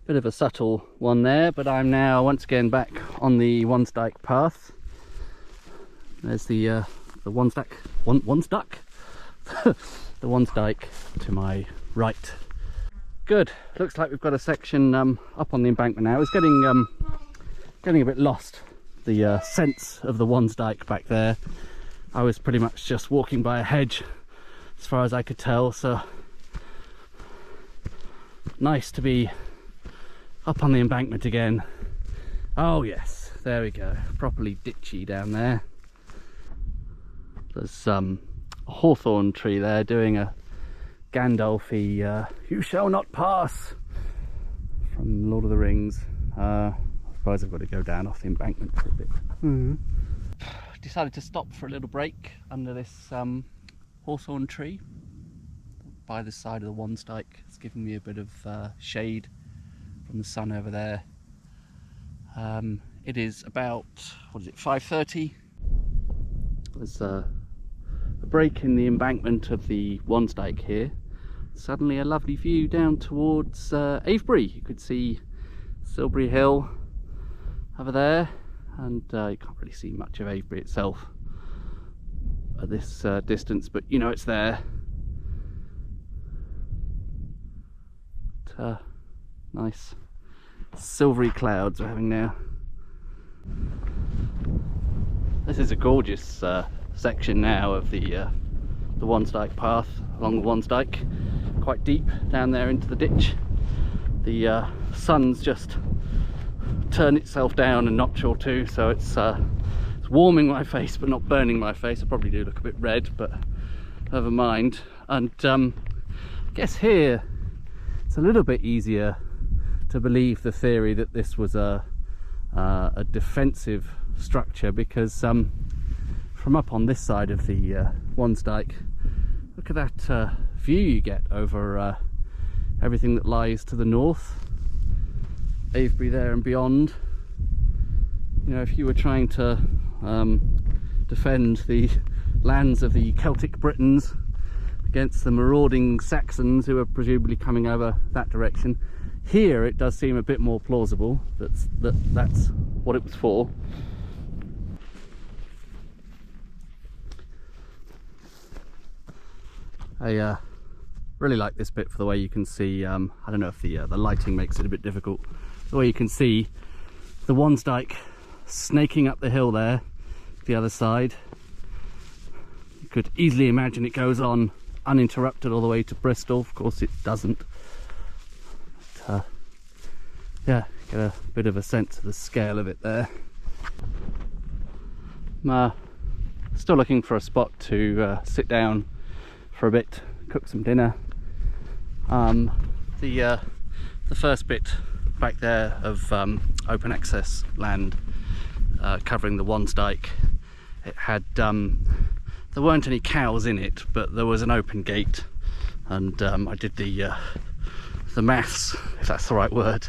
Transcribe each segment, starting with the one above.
Bit of a subtle one there, but I'm now once again back on the Wansdyke Path. There's the Wansdyke, the Wansdyke to my right. Good. Looks like we've got a section up on the embankment now. It's getting a bit lost, the sense of the Wansdyke back there. I was pretty much just walking by a hedge as far as I could tell, so nice to be up on the embankment again. Oh yes, there we go, properly ditchy down there. There's a hawthorn tree there doing a Gandalfy "You shall not pass" from Lord of the Rings. I suppose I've got to go down off the embankment for a bit. Decided to stop for a little break under this hawthorn tree by the side of the Wansdyke. It's giving me a bit of shade from the sun over there. It is about, 5:30. There's a break in the embankment of the Wansdyke here. Suddenly a lovely view down towards Avebury. You could see Silbury Hill over there, and you can't really see much of Avebury itself at this distance, but you know it's there. But, nice silvery clouds we're having now. This is a gorgeous section now of the Wansdyke Path along the Wansdyke, quite deep down there into the ditch. The sun's just turned itself down a notch or two, so it's warming my face but not burning my face. I probably do look a bit red, but never mind. And I guess here it's a little bit easier to believe the theory that this was a defensive structure, because from up on this side of the Wansdyke, look at that view you get over everything that lies to the north, Avebury there and beyond. You know, if you were trying to defend the lands of the Celtic Britons against the marauding Saxons who are presumably coming over that direction, here it does seem a bit more plausible that's what it was for. I really like this bit for the way you can see, I don't know if the lighting makes it a bit difficult, the way you can see the Wansdyke snaking up the hill there, the other side. You could easily imagine it goes on uninterrupted all the way to Bristol. Of course it doesn't. But, yeah, get a bit of a sense of the scale of it there. I'm still looking for a spot to sit down for a bit, cook some dinner. The first bit back there of open access land covering the Wansdyke, it had there weren't any cows in it, but there was an open gate, and I did the maths, if that's the right word,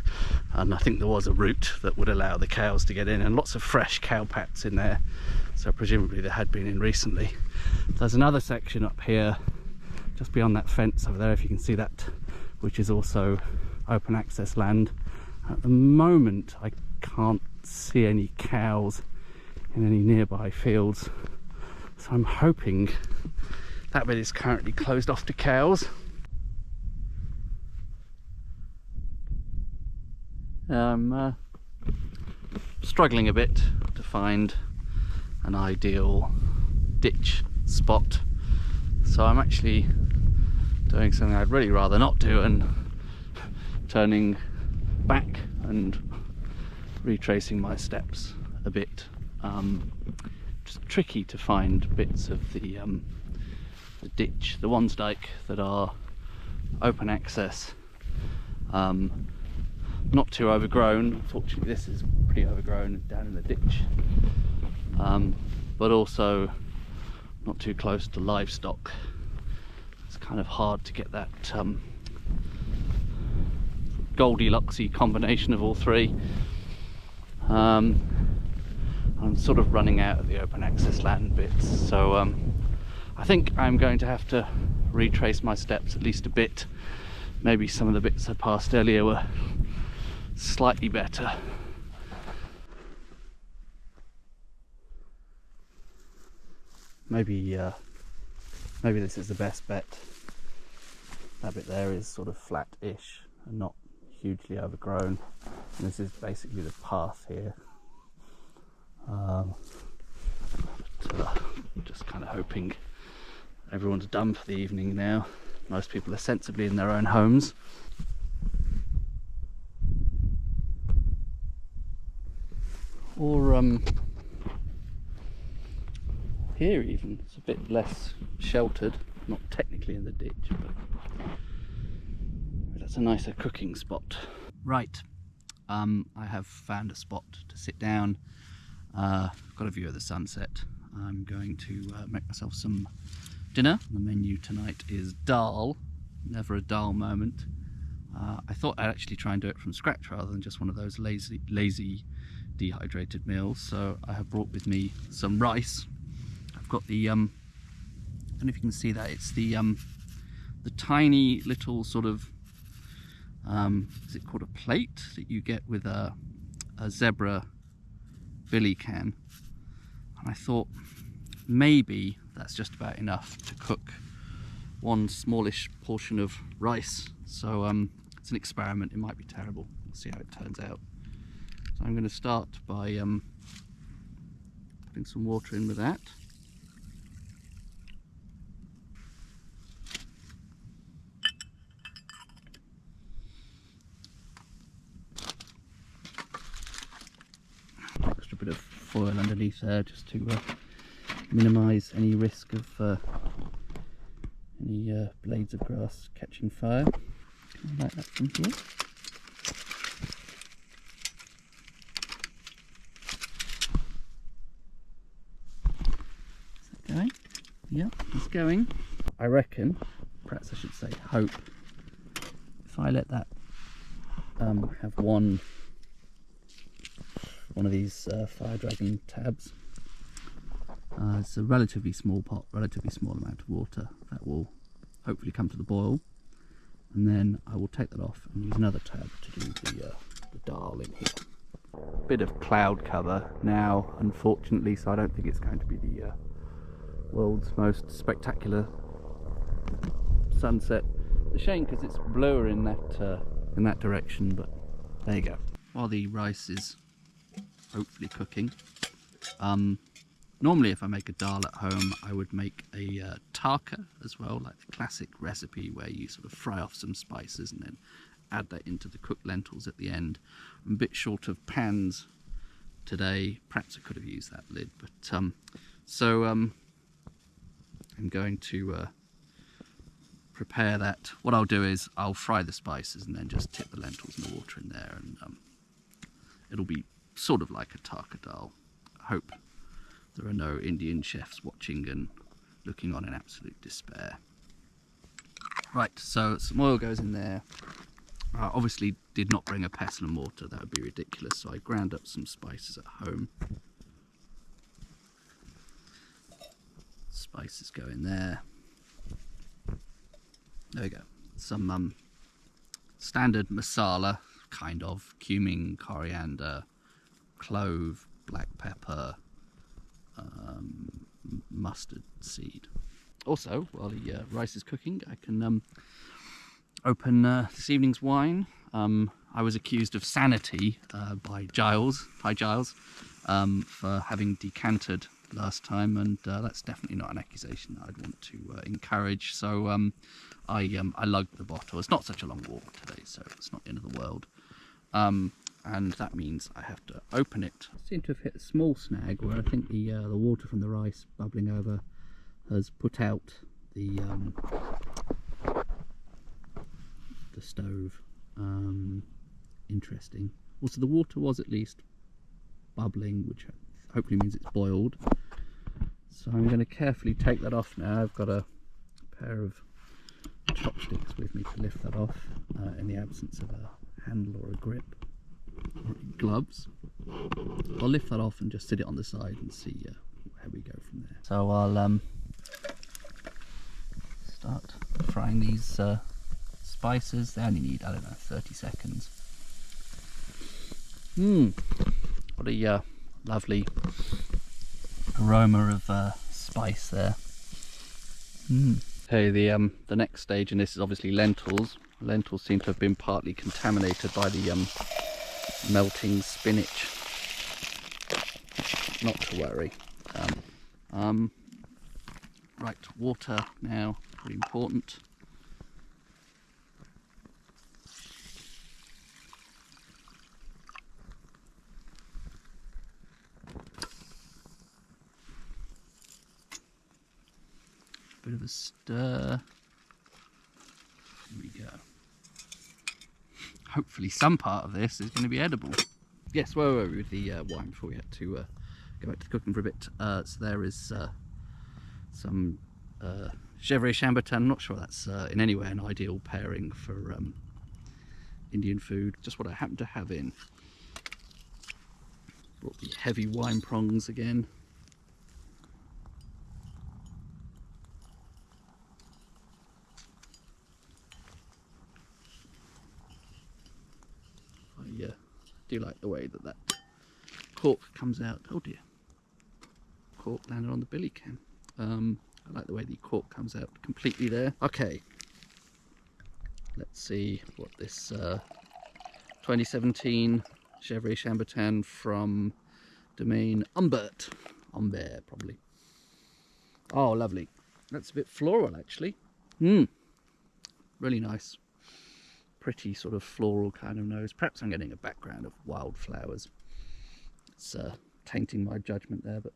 and I think there was a route that would allow the cows to get in, and lots of fresh cow pats in there, so presumably they had been in recently. There's another section up here just beyond that fence over there, if you can see that, which is also open access land. At the moment I can't see any cows in any nearby fields, so I'm hoping that bit is currently closed off to cows. I'm struggling a bit to find an ideal ditch spot, so I'm actually doing something I'd really rather not do and turning back and retracing my steps a bit. Just tricky to find bits of the ditch, the Wansdyke, that are open access, not too overgrown. Unfortunately this is pretty overgrown down in the ditch, but also not too close to livestock. It's kind of hard to get that Goldilocks-y combination of all three. I'm sort of running out of the open access land bits, so I think I'm going to have to retrace my steps at least a bit. Maybe some of the bits I passed earlier were slightly better. Maybe this is the best bet. That bit there is sort of flat-ish and not hugely overgrown. And this is basically the path here. Just kind of hoping everyone's done for the evening now. Most people are sensibly in their own homes. Or here even, it's a bit less sheltered, not technically in the ditch, but that's a nicer cooking spot. Right, I have found a spot to sit down. Got a view of the sunset. I'm going to make myself some dinner. The menu tonight is dal, never a dull moment. I thought I'd actually try and do it from scratch rather than just one of those lazy dehydrated meals, so I have brought with me some rice. I've got the I don't know if you can see that, it's the tiny little sort of is it called a plate that you get with a zebra billy can, and I thought maybe that's just about enough to cook one smallish portion of rice. So it's an experiment, it might be terrible, we'll see how it turns out. So I'm going to start by putting some water in with that. Extra bit of foil underneath there just to minimise any risk of any blades of grass catching fire. Like that from here. Is that going? Yep, it's going. I reckon, perhaps I should say hope, if I let that have one of these fire dragon tabs, it's a relatively small pot, relatively small amount of water that will hopefully come to the boil, and then I will take that off and use another tab to do the dal in here. Bit of cloud cover now, unfortunately, so I don't think it's going to be the world's most spectacular sunset. It's a shame because it's bluer in that direction, but there you go. While the rice is hopefully cooking, normally if I make a dal at home I would make a tarka as well, like the classic recipe where you sort of fry off some spices and then add that into the cooked lentils at the end. I'm a bit short of pans today, perhaps I could have used that lid, but so I'm going to prepare that. What I'll do is I'll fry the spices and then just tip the lentils and the water in there, and it'll be sort of like a Tarka Dal. I hope there are no Indian chefs watching and looking on in absolute despair. Right, so some oil goes in there. I obviously did not bring a pestle and mortar, that would be ridiculous, so I ground up some spices at home. Spices go in there. There we go. Some standard masala, kind of cumin, coriander, clove, black pepper, mustard seed. Also, while the rice is cooking, I can open this evening's wine. I was accused of sanity by Giles, for having decanted last time, and that's definitely not an accusation that I'd want to encourage. So I lugged the bottle. It's not such a long walk today, so it's not the end of the world. And that means I have to open it. I seem to have hit a small snag where I think the water from the rice bubbling over has put out the stove. Interesting. Also, the water was at least bubbling, which hopefully means it's boiled. So I'm going to carefully take that off now. I've got a pair of chopsticks with me to lift that off in the absence of a handle or a grip or gloves. I'll lift that off and just sit it on the side and see how we go from there. So I'll start frying these spices. They only need, I don't know, 30 seconds. What a lovely aroma of spice there. Okay, the next stage in this is obviously lentils. Lentils seem to have been partly contaminated by the melting spinach. Not to worry. Right, water now, pretty important. Bit of a stir. Here we go. Hopefully some part of this is going to be edible. Yes, where were we with the wine before we had to go back to the cooking for a bit? So there is some Chevrolet Chambertin. I'm not sure that's in any way an ideal pairing for Indian food. Just what I happen to have in. Brought the heavy wine prongs again. I do like the way that cork comes out. Oh dear, cork landed on the billy can. I like the way the cork comes out completely there. Okay, let's see what this 2017 Chevrolet Chambertin from Domaine Humbert probably. Oh, lovely. That's a bit floral actually. Really nice. Pretty sort of floral kind of nose. Perhaps I'm getting a background of wildflowers. It's tainting my judgment there, but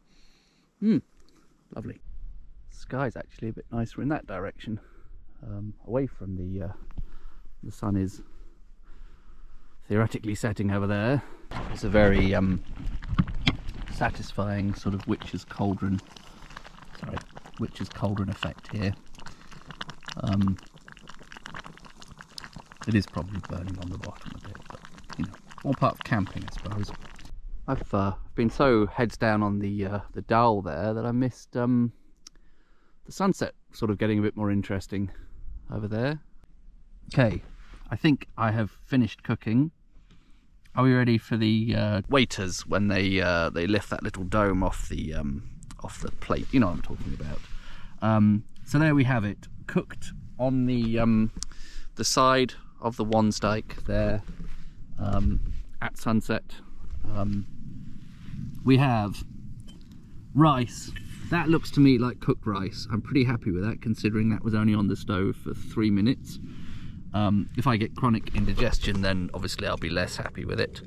lovely. Sky's actually a bit nicer in that direction, away from the sun is theoretically setting over there. It's a very satisfying sort of witch's cauldron effect here. It is probably burning on the bottom a bit, but you know, all part of camping, I suppose. I've been so heads down on the Dal there that I missed the sunset sort of getting a bit more interesting over there. Okay, I think I have finished cooking. Are we ready for the waiters when they lift that little dome off the plate? You know what I'm talking about. So there we have it, cooked on the side of the Wansdyke there at sunset. We have rice. That looks to me like cooked rice. I'm pretty happy with that, considering that was only on the stove for 3 minutes. If I get chronic indigestion, then obviously I'll be less happy with it.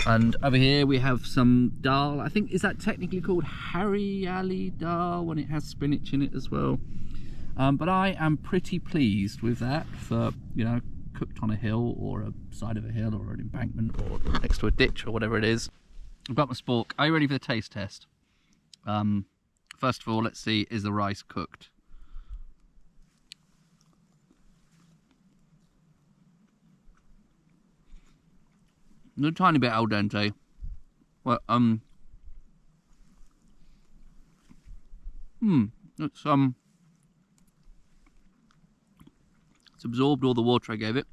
And over here we have some dal. I think, is that technically called Hariyali dal when it has spinach in it as well? But I am pretty pleased with that for, you know, cooked on a hill or a side of a hill or an embankment or next to a ditch or whatever it is. I've got my spork. Are you ready for the taste test? First of all, let's see, is the rice cooked? A tiny bit al dente. Well, it's absorbed all the water I gave it.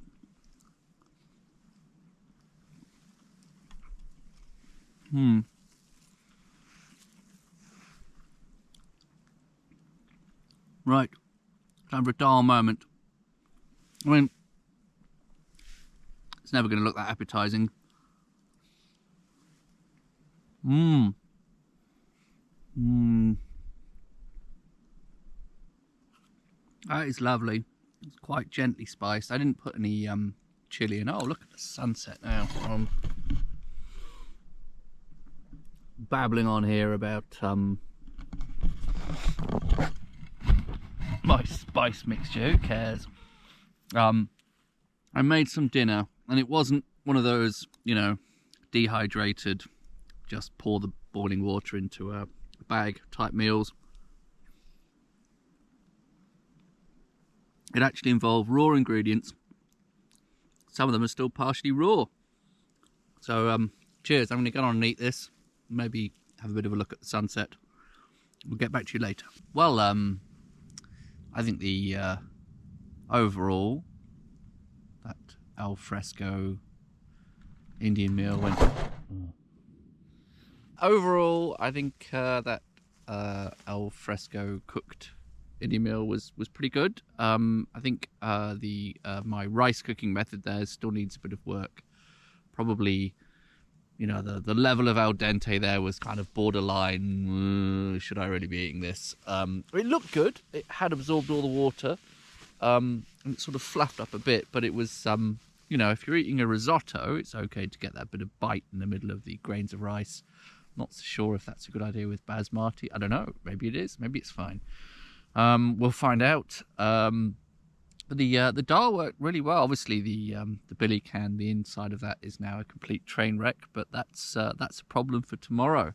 Right, time for a dal moment. I mean, it's never going to look that appetizing. That is lovely. It's quite gently spiced. I didn't put any chili in. Oh, look at the sunset now. Babbling on here about my spice mixture. Who cares? I made some dinner, and it wasn't one of those, you know, dehydrated, just pour the boiling water into a bag type meals. It actually involved raw ingredients. Some of them are still partially raw. So cheers. I'm going to go on and eat this. Maybe have a bit of a look at the sunset. We'll get back to you later. Well, I think the overall, that al fresco Indian meal went. Overall, I think that al fresco cooked Indian meal was pretty good. I think my rice cooking method there still needs a bit of work. Probably, the level of al dente there was kind of borderline. Should I really be eating this? It looked good. It had absorbed all the water, and it sort of fluffed up a bit. But it was, if you're eating a risotto, it's okay to get that bit of bite in the middle of the grains of rice. Not so sure if that's a good idea with basmati. I don't know. Maybe it is. Maybe it's fine. We'll find out. The dal worked really well. Obviously, the billy can, the inside of that is now a complete train wreck, but that's a problem for tomorrow.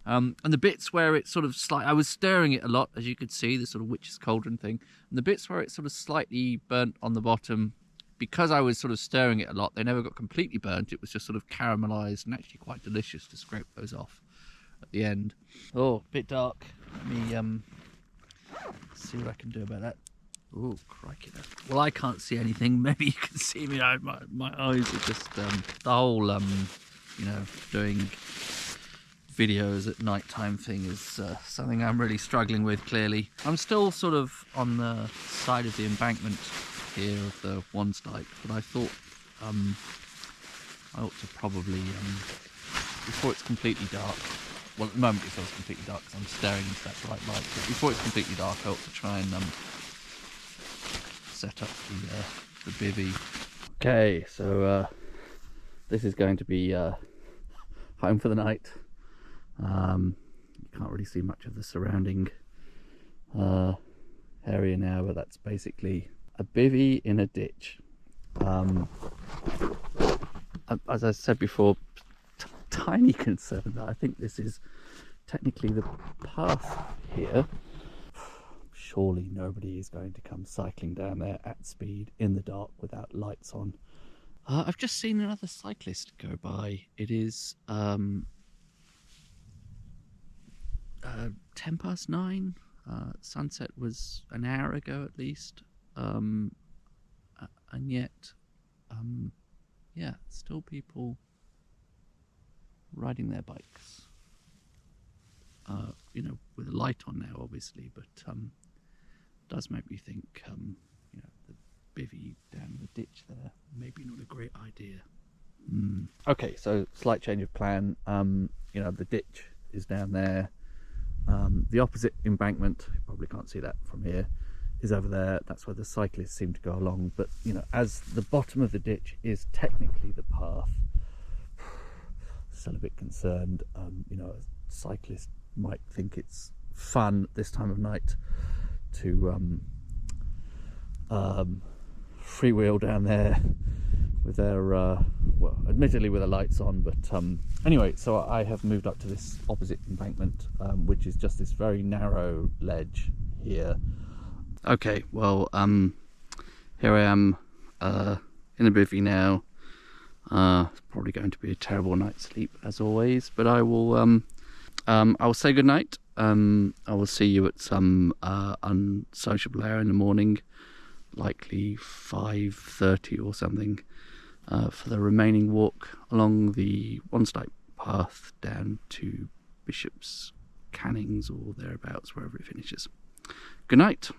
And the bits where it's sort of I was stirring it a lot, as you could see, the sort of witch's cauldron thing. And the bits where it's sort of slightly burnt on the bottom, because I was sort of stirring it a lot, they never got completely burnt. It was just sort of caramelized and actually quite delicious to scrape those off at the end. Oh, a bit dark. Let me see what I can do about that. Oh, crikey. Well, I can't see anything. Maybe you can see me. My eyes are just the whole doing videos at night time thing is something I'm really struggling with. Clearly, I'm still sort of on the side of the embankment here of the Wansdyke, but I thought I ought to probably before it's completely dark. Well, at the moment it feels completely dark because I'm staring into that bright light, but before it's completely dark I ought to try and set up the bivvy. Okay, so this is going to be home for the night. You can't really see much of the surrounding area now, but that's basically a bivvy in a ditch. As I said before, tiny concern that I think this is technically the path here. Surely nobody is going to come cycling down there at speed in the dark without lights on. I've just seen another cyclist go by. It is 9:10. Sunset was an hour ago at least, and yet yeah, still people riding their bikes, with a light on now obviously, but does make me think the bivvy down the ditch there, maybe not a great idea. Okay, so slight change of plan. The ditch is down there. The opposite embankment, you probably can't see that from here, is over there. That's where the cyclists seem to go along, but as the bottom of the ditch is technically the path, still a bit concerned. A cyclist might think it's fun this time of night to freewheel down there with their well, admittedly with the lights on, but anyway, so I have moved up to this opposite embankment, which is just this very narrow ledge here. Okay, well, here I am in the bivvy now. It's probably going to be a terrible night's sleep as always, but I will say good night. I will see you at some unsociable hour in the morning, likely 5:30 or something, for the remaining walk along the Wansdyke Path down to Bishop's Cannings or thereabouts, wherever it finishes. Good night.